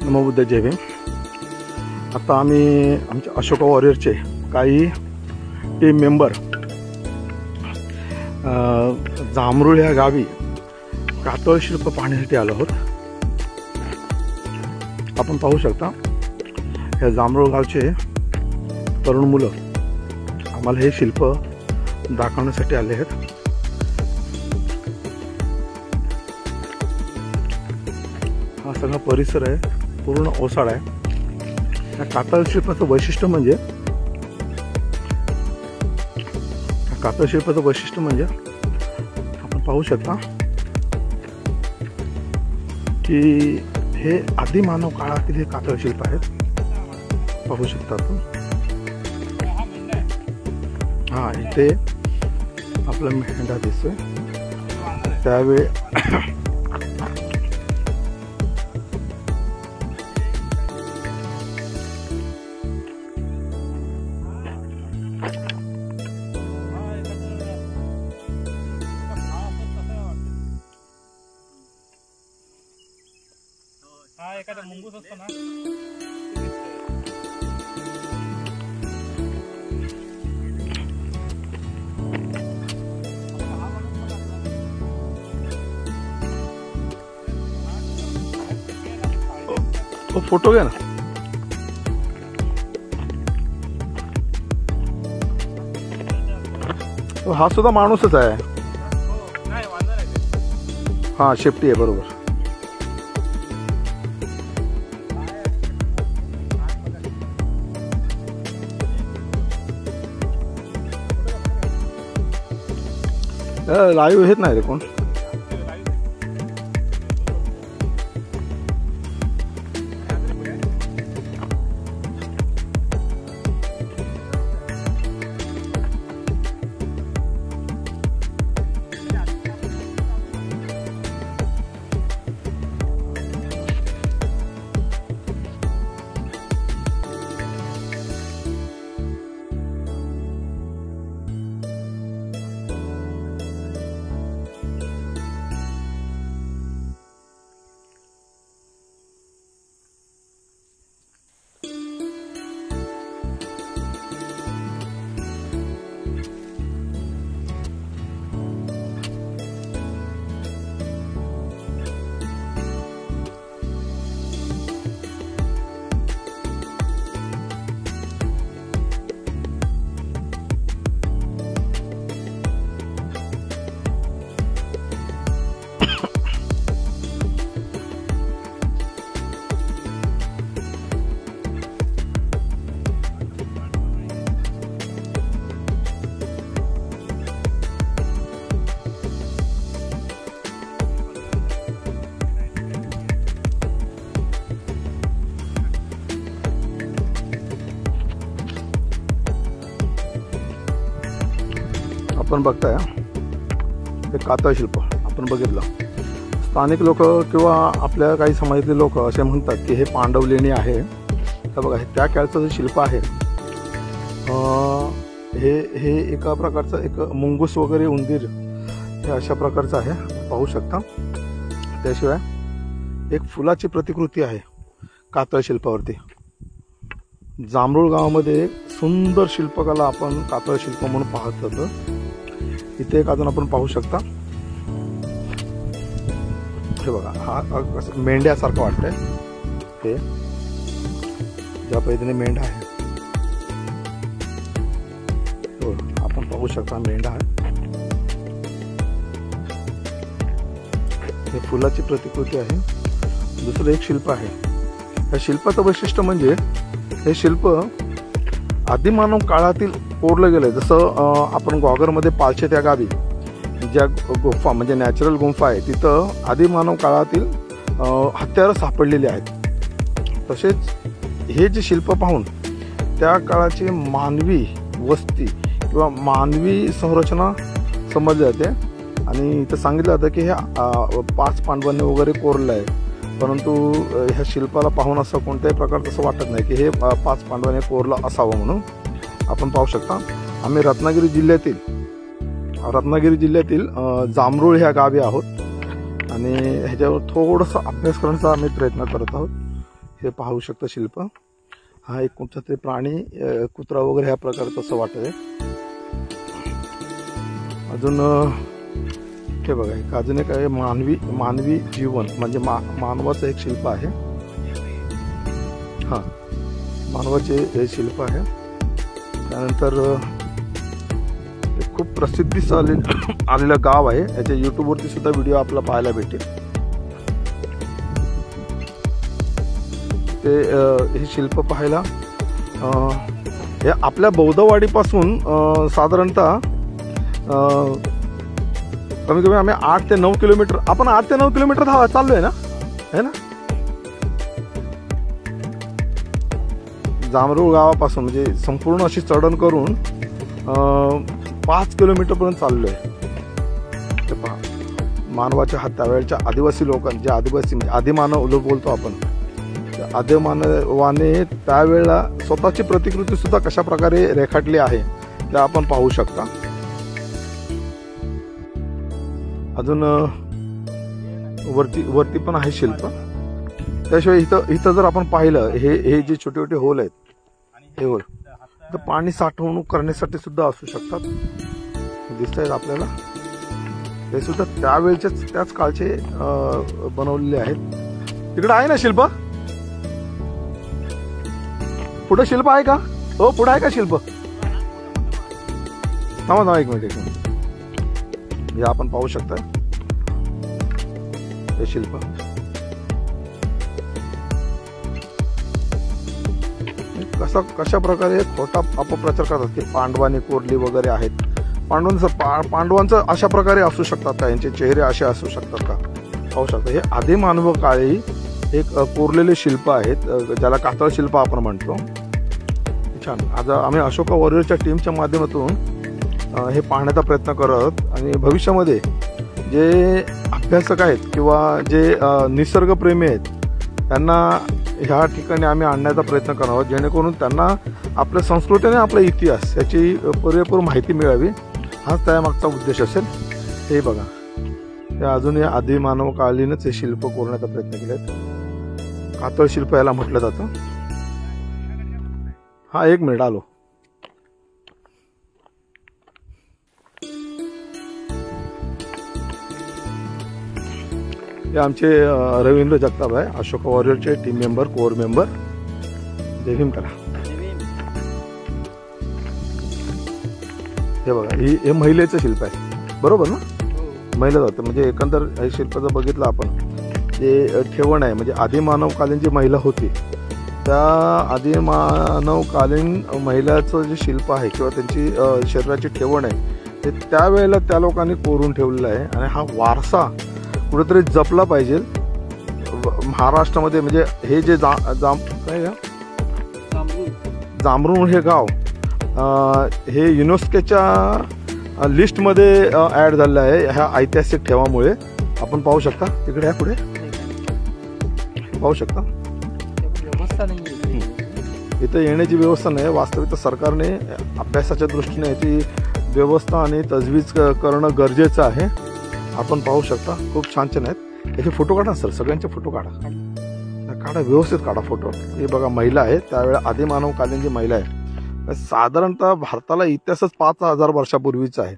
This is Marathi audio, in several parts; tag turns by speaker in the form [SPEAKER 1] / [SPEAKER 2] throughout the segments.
[SPEAKER 1] नमो बुद्ध जय भीम। आता आम्ही आमच्या अशोका वॉरियरचे काही टीम मेंबर जांभरूळ या गावी कातळ शिल्प पाहण्यासाठी आलो आहोत। आपण पाहू शकता या जांभरूळ गावचे तरुण मुलं आम्हाला हे शिल्प दाखवण्यासाठी आले आहेत। हा सगळा परिसर आहे, पूर्ण ओसाड आहे। या कातळ शिल्पाचं वैशिष्ट्य म्हणजे आपण पाहू शकता की हे आदिमानव काळातील हे कातळ शिल्प आहेत। पाहू शकता आपण। हा इथे आपला मेंढा दिसतोय। त्यावेळी
[SPEAKER 2] एखादा मुंगूस असतो ना,
[SPEAKER 1] तो फोटो घ्या ना। हा सुद्धा माणूसच आहे। हा शेपटी आहे, बरोबर। लाईव्ह येत नाही रे कोण। आपण बघताय हे कातळ शिल्प आपण बघितलं। स्थानिक लोक किंवा आपल्या काही समाजातले लोक असे म्हणतात की हे पांडवलेणी आहे। तर बघा, हे त्या काळचं जे शिल्प आहे हे एका प्रकारचं एक मुंगूस वगैरे उंदीर हे अशा प्रकारचं आहे, पाहू शकता। त्याशिवाय एक फुलाची प्रतिकृती आहे कातळ शिल्पावरती। जांभरूळ गावामध्ये सुंदर शिल्पकला आपण कातळ शिल्प म्हणून पाहत होतो। इथे एक अजून आपण पाहू शकता, हे बघा, हा मेंढ्यासारखं वाटतंय। हे ज्या पद्धतीने मेंढा आहे, हो आपण पाहू शकता मेंढा आहे। हे फुलाची प्रतिकृती आहे। दुसरं एक शिल्प आहे। या शिल्पाचं वैशिष्ट्य म्हणजे हे शिल्प आदिमानव काळातील कोरलं गेलंय। जसं आपण ग्वागरमध्ये पालशे त्या गावी ज्या गुफा म्हणजे नॅचरल गुंफा आहे, तिथं आदिमानव काळातील हत्यारं सापडलेली आहेत। तसेच हे जे शिल्प पाहून त्या काळाची मानवी वस्ती किंवा मानवी संरचना समजली जाते। आणि इथं सांगितलं जातं की हे 5 पांडवांनी वगैरे कोरलं आहे। परंतु ह्या शिल्पाला पाहून असं कोणत्याही प्रकारचं असं वाटत नाही की हे 5 पांडवांनी कोरलं असावं म्हणून। आपण पाहू शकता आम्ही रत्नागिरी जिल्ह्यातील जांभरूळ ह्या गावी आहोत आणि ह्याच्यावर थोडंसं अभ्यास करण्याचा आम्ही प्रयत्न करत आहोत। हे पाहू शकता शिल्प. हा एक कोणता तरी प्राणी, कुत्रा वगैरे ह्या प्रकारचं असं वाटत आहे. अजून हे बघा, एक अजून एक आहे मानवी जीवन म्हणजे मानवाचं एक शिल्प आहे. हा मानवाचे हे शिल्प आहे. त्यानंतर खूप प्रसिद्धीस आलेलं गाव आहे. याच्या युट्यूबवरती सुद्धा व्हिडिओ आपल्याला पाहायला भेटेल. ते हे शिल्प पाहायला हे आपल्या बौद्धवाडीपासून साधारणतः कमी कमी आम्ही 8 ते 9 किलोमीटर, आपण 8 ते 9 किलोमीटर चाललोय ना, है ना. जांभरूळ गावापासून म्हणजे संपूर्ण अशी चढण करून 5 किलोमीटर पर्यंत चाललोय. ते पहा, मानवाच्या त्यावेळच्या आदिवासी लोकांचे, जे आदिवासी म्हणजे आदिमानव लोक बोलतो आपण, आदिमानवाने त्यावेळेला स्वतःची प्रतिकृती सुद्धा कशा प्रकारे रेखाटली आहे ते आपण पाहू शकता. अजून वरती पण आहे शिल्प. त्याशिवाय इथं जर आपण पाहिलं, हे जे छोटे छोटे होल आहेत, हे होल तर पाणी साठवणूक करण्यासाठी सुद्धा असू शकतात. दिसत आहेत आपल्याला. हे सुद्धा त्याच काळचे बनवलेले आहेत. तिकडे आहे ना शिल्प, पुढे शिल्प आहे का? हो, पुढे आहे का शिल्प? थांबा एक मिनिट. हे आपण पाहू शकता हे शिल्प. कशा प्रकारे खोटा अपप्रचार करतात की पांडवांनी कोरली वगैरे आहेत. पांडवांचं अशा प्रकारे असू शकतात का? यांचे चेहरे असे असू शकतात का? पाहू शकता. हे आदिमानव काळी एक कोरलेले शिल्प आहेत, ज्याला कातळ शिल्प आपण म्हणतो. छान. आज आम्ही अशोका वॉरियरच्या टीमच्या माध्यमातून हे पाहण्याचा प्रयत्न करत, आणि भविष्यामध्ये जे अभ्यासक आहेत किंवा जे निसर्गप्रेमी आहेत त्यांना ह्या ठिकाणी आम्ही आणण्याचा प्रयत्न करावा, जेणेकरून त्यांना आपल्या संस्कृती आणि आपला इतिहास याची पुरेपूर माहिती मिळावी. हाच त्यामागचा उद्देश असेल. हे बघा, हे अजूनही आदिमानवकालीनच हे शिल्प कोरण्याचा प्रयत्न केलेत. कातळ शिल्प याला म्हटलं जातं. हा, एक मिनिट आलो. हे आमचे रवींद्र जगताप आहे, अशोका वॉरियरचे टीम मेंबर, कोर मेंबर. जय भीम करा. हे बघा, हे महिलेचं शिल्प आहे, बरोबर ना? महिला जातं म्हणजे एकंदर हे शिल्प जर बघितलं आपण, जे ठेवण आहे म्हणजे आदिमानवकालीन जी महिला होती, त्या आदिमानवकालीन महिलाचं जे शिल्प आहे किंवा त्यांची शरीराची ठेवण आहे, ते त्यावेळेला त्या लोकांनी कोरून ठेवलेलं आहे. आणि हा वारसा कुठेतरी जपला पाहिजे. महाराष्ट्रामध्ये म्हणजे हे जे जांभरूळ हे गाव हे युनेस्कोच्या लिस्टमध्ये ॲड झालेलं आहे ह्या ऐतिहासिक ठेवामुळे. आपण पाहू शकता तिकडे, पुढे पाहू शकता. इथं येण्याची व्यवस्था नाही. वास्तविक सरकारने अभ्यासाच्या दृष्टीने याची व्यवस्था आणि तजवीज करणं गरजेचं आहे. आपण पाहू शकता, खूप छान छान आहेत. याचे फोटो काढा सर, सगळ्यांचे फोटो काढा, व्यवस्थित काढा फोटो. हे बघा, महिला आहे, त्यावेळेला आदिमानवकालीन जी महिला आहे, साधारणतः भारताला इतिहासच 5000 वर्षापूर्वीचा आहे.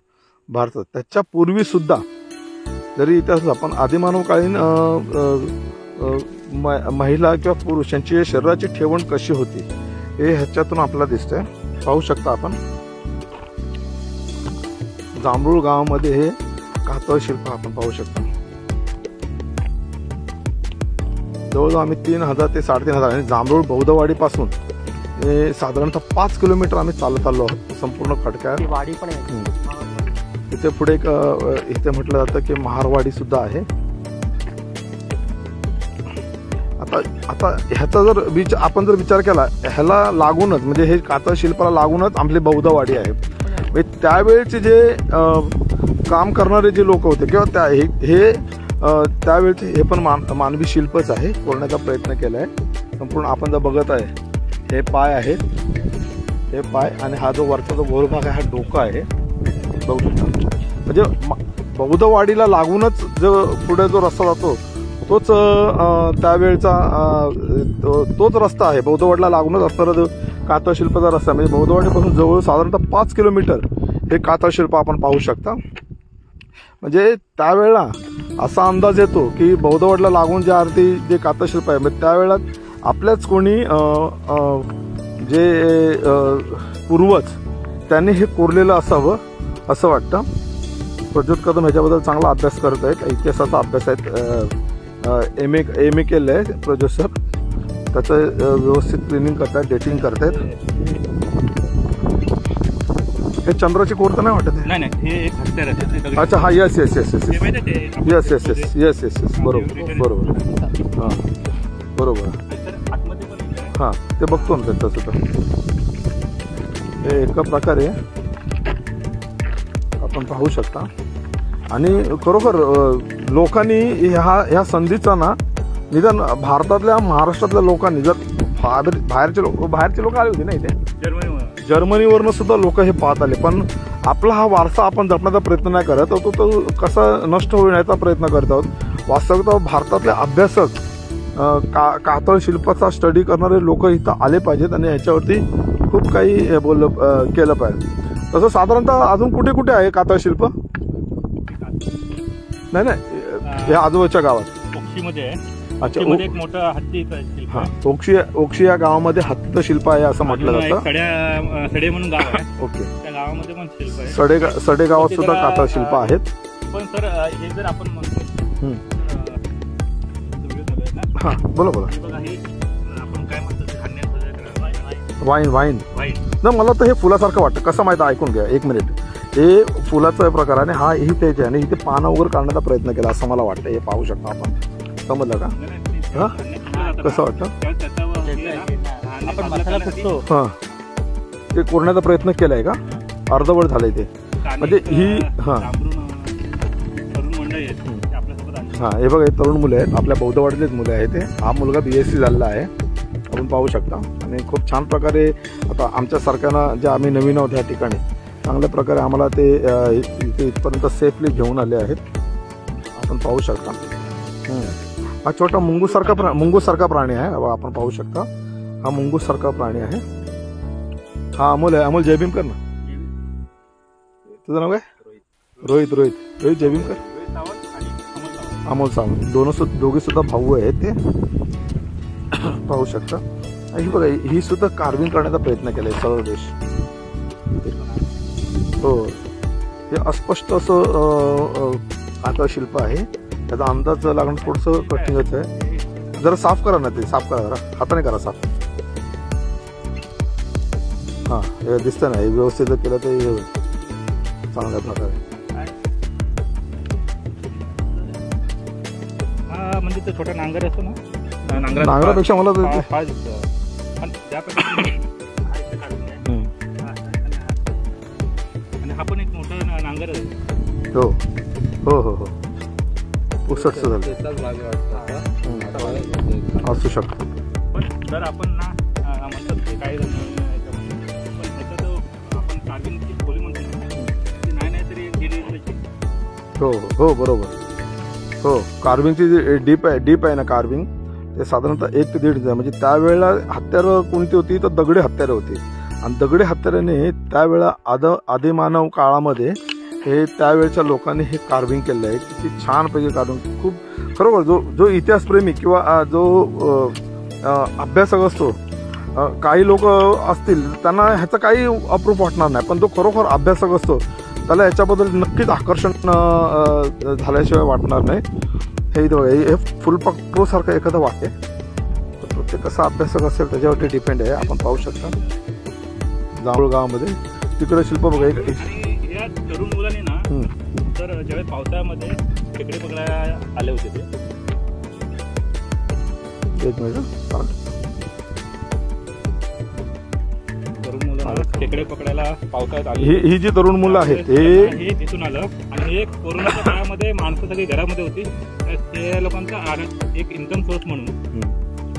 [SPEAKER 1] भारतात त्याच्या पूर्वी सुद्धा जरी इतिहास आपण आदिमानवकालीन महिला किंवा पुरुषांची शरीराची ठेवण कशी होती हे ह्याच्यातून आपल्याला दिसतंय. पाहू शकता आपण, जांभरूळ गावामध्ये हे कातळ शिल्प आपण पाहू शकता. जवळजवळ आम्ही 3000 ते 3500 आणि जांभरूळ बौद्धवाडीपासून हे साधारणतः 5 किलोमीटर आम्ही चालत आलो आहोत. संपूर्ण खडक्या वाडी पण आहे. इथे पुढे एक इथे म्हटलं जातं की महारवाडी सुद्धा आहे. आता ह्याचा जर आपण जर विचार केला, ह्याला लागूनच म्हणजे हे कातळ शिल्पाला लागूनच आपली बौद्धवाडी आहे. म्हणजे त्यावेळेचे जे काम करणारे जे लोक होते किंवा हे त्यावेळेचे हे पण मानवी शिल्पच आहे, कोरण्याचा प्रयत्न केला आहे संपूर्ण. आपण जर बघत आहे, हे पाय आहेत, हे पाय, आणि हा जो वरचा जो गोल भाग आहे हा डोकं आहे, बघू शकता. म्हणजे बौद्धवाडीला लागूनच जो पुढे जो रस्ता जातो तोच त्यावेळचा तोच रस्ता आहे. बौद्धवाडला लागूनच असणारा जो कातळ शिल्पाचा रस्ता, म्हणजे बौद्धवाडीपासून जवळ साधारणतः 5 किलोमीटर हे कातळ शिल्प आपण पाहू शकता. म्हणजे त्यावेळेला असा अंदाज येतो की बौद्धवाडला लागून जे कातळ शिल्प आहे, म्हणजे त्यावेळेला आपल्याच कोणी जे पूर्वज त्यांनी हे कोरलेलं असावं असं वाटतं. प्रज्योत कदम ह्याच्याबद्दल चांगला अभ्यास करत आहेत, इतिहासाचा अभ्यास आहेत. एम ए केलं आहे प्रज्योत सर. त्याचं व्यवस्थित क्लिनिंग करतायत, डेटिंग करतायत. हे चंद्राची कोर तर नाही वाटत आहे?
[SPEAKER 2] नाही हे एक हत्यार आहे.
[SPEAKER 1] अच्छा, हा, yes yes yes yes yes yes yes yes yes yes बरोबर बरोबर. हां बरोबर. हां, ते बघतो ना त्याचं सुद्धा. हे एका प्रकारे आपण पाहू शकता. आणि खरोखर लोकांनी ह्या संधीचा ना, निदान भारतातल्या महाराष्ट्रातल्या लोकांनी, जर बाहेरचे लोक आले होते ना इथे, जर्मनीवरनं सुद्धा लोक हे पाहत आले, पण आपला हा वारसा आपण जपण्याचा प्रयत्न नाही करत, तो कसा नष्ट होण्याचा प्रयत्न करत आहोत. वास्तविकता भारतातले अभ्यासक, कातळ शिल्पाचा स्टडी करणारे लोक इथं आले पाहिजेत आणि ह्याच्यावरती खूप काही केलं पाहिजे. तसं साधारणतः अजून कुठे कुठे आहे कातळ शिल्प? नाही या आजूबाजूच्या गावात
[SPEAKER 2] ओक्षीमध्ये आहे.
[SPEAKER 1] अच्छा,
[SPEAKER 2] एक मोठं हत्तीचं शिल्प.
[SPEAKER 1] हां, ओक्षी या गावामध्ये हत्तीचं शिल्प आहे असं म्हटलं जातं.
[SPEAKER 2] सडे म्हणून गाव आहे.
[SPEAKER 1] ओके.
[SPEAKER 2] त्या गावामध्ये पण शिल्प आहे.
[SPEAKER 1] सडे गावात सुद्धा कातळ शिल्प आहेत.
[SPEAKER 2] पण सर हे जर आपण म्हणतो,
[SPEAKER 1] हां बोला.
[SPEAKER 2] बघा हे आपण काय म्हणतो,
[SPEAKER 1] वाईन ना, मला तर हे फुलासारखं वाटतं. कसं माहिती, ऐकून घ्या 1 मिनिट. हे फुलाचा प्रकार आणि हा ही तेज आहे आणि इथे पानं वगैरे काढण्याचा प्रयत्न केला असं मला वाटतं. हे पाहू शकता आपण. समजलं का? हां, कसं वाटतं? हां, ते कोरण्याचा प्रयत्न केलाय का? अर्धवट झालंय ते. म्हणजे ही हां हे बघा, हे तरुण मुलं आहेत, आपल्या बौद्धवाडीतलेच मुलं आहेत. ते हा मुलगा BSc झालेला आहे, आपण पाहू शकता. आणि खूप छान प्रकारे आता आमच्या सारख्यानं जे आम्ही नवीन आहोत ह्या ठिकाणी, चांगल्या प्रकारे आम्हाला ते इथपर्यंत सेफली घेऊन आले आहेत. आपण पाहू शकता. हा छोटा मुंगूसारखा प्राणी आहे, आपण पाहू शकता. हा मुंगूसारखा प्राणी आहे. हा अमोल आहे. अमोल, जय भीम कर ना. तुझं नाव काय? रोहित जय भीम कर. अमोल सावंत, दोघे सुद्धा भाऊ आहेत. ते पाहू शकता. ही बघा, ही सुद्धा कार्विंग करण्याचा प्रयत्न केलाय सरळ देश. हो, हे अस्पष्ट असं कातळ शिल्प आहे. त्याचा अंदाज लागणं थोडंसं कठीणच आहे. जरा साफ करा ना, ते साफ करा, जरा हाताने करा साफ. हां, हे दिसतं ना, हे व्यवस्थित केलं तर चांगल्या प्रकारे.
[SPEAKER 2] म्हणजे तो छोटा नांगर असतो ना,
[SPEAKER 1] नांगरापेक्षा मला
[SPEAKER 2] आणि हा पण एक मोठा नांगर आहे.
[SPEAKER 1] हो उसटच झालं असू शकतो.
[SPEAKER 2] पण जर आपण ना म्हणतात काय पण त्याच्यात आपण कार्विंगची खोली म्हणतो, नाही तरी
[SPEAKER 1] हो बरोबर. हो, कार्विंगची जी डीप आहे ना कार्विंग, ते साधारणतः 1 ते 1.5 म्हणजे त्यावेळेला हत्यारं कोणती होती तर दगडी हत्यारं होती. आणि दगडी हत्याराने त्यावेळेला आदिमानव काळामध्ये हे त्यावेळच्या लोकांनी हे कार्विंग केलं आहे. किती छानपैकी कार्विंग. खूप खरोखर जो इतिहासप्रेमी किंवा जो अभ्यासक असतो, काही लोक असतील त्यांना ह्याचं काही अप्रूप वाटणार नाही, पण जो खरोखर अभ्यासक असतो त्याला याच्याबद्दल नक्कीच आकर्षण झाल्याशिवाय वाटणार नाही. हे फुलपाखरूसारखं एखादं वाक्य, प्रत्येक कसा अभ्यासक असेल त्याच्यावरती डिपेंड आहे. आपण पाहू शकता जांभूळ गावामध्ये तिकडे शिल्प बघा.
[SPEAKER 2] या तरुण मुलांनी ना, तर ज्यावेळेस पावसाळ्यामध्ये खेकडे पकडायला आले होते ते.
[SPEAKER 1] 1 मिनिट.
[SPEAKER 2] तरुण मुलं खेकडे पकडायला पावसाळ्यात आली.
[SPEAKER 1] ही जी तरुण मुलं आहेत
[SPEAKER 2] हे दिसून आलं. आणि हे कोरोनाच्या काळामध्ये माणसं सगळी घरामध्ये होती, ते लोकांचा एक इन्कम सोर्स म्हणून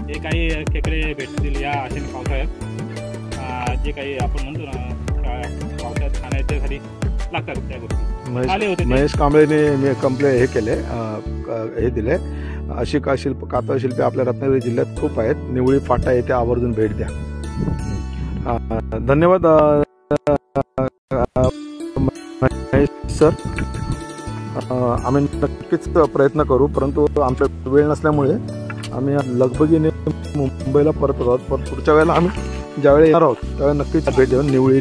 [SPEAKER 2] हे काही खेकडे भेटतील या आशेने पावसाळ्यात, जे काही आपण म्हणतो ना पावसाळ्यात खाण्याच्या घरी लागतात त्या गोष्टी आले होते.
[SPEAKER 1] महेश कांबळेने हे केले, हे दिले. अशी कातळ शिल्पे आपल्या रत्नागिरी जिल्ह्यात खूप आहेत. निवळी फाटा येथे आवर्जून भेट द्या. धन्यवाद सर. आम्ही नक्कीच प्रयत्न करू, परंतु आमच्या वेळ नसल्यामुळे आम्ही लगबगीने मुंबईला परत आहोत. पण पुढच्या वेळेला आम्ही ज्यावेळी येणार आहोत त्यावेळेला नक्कीच भेट देऊन निवळी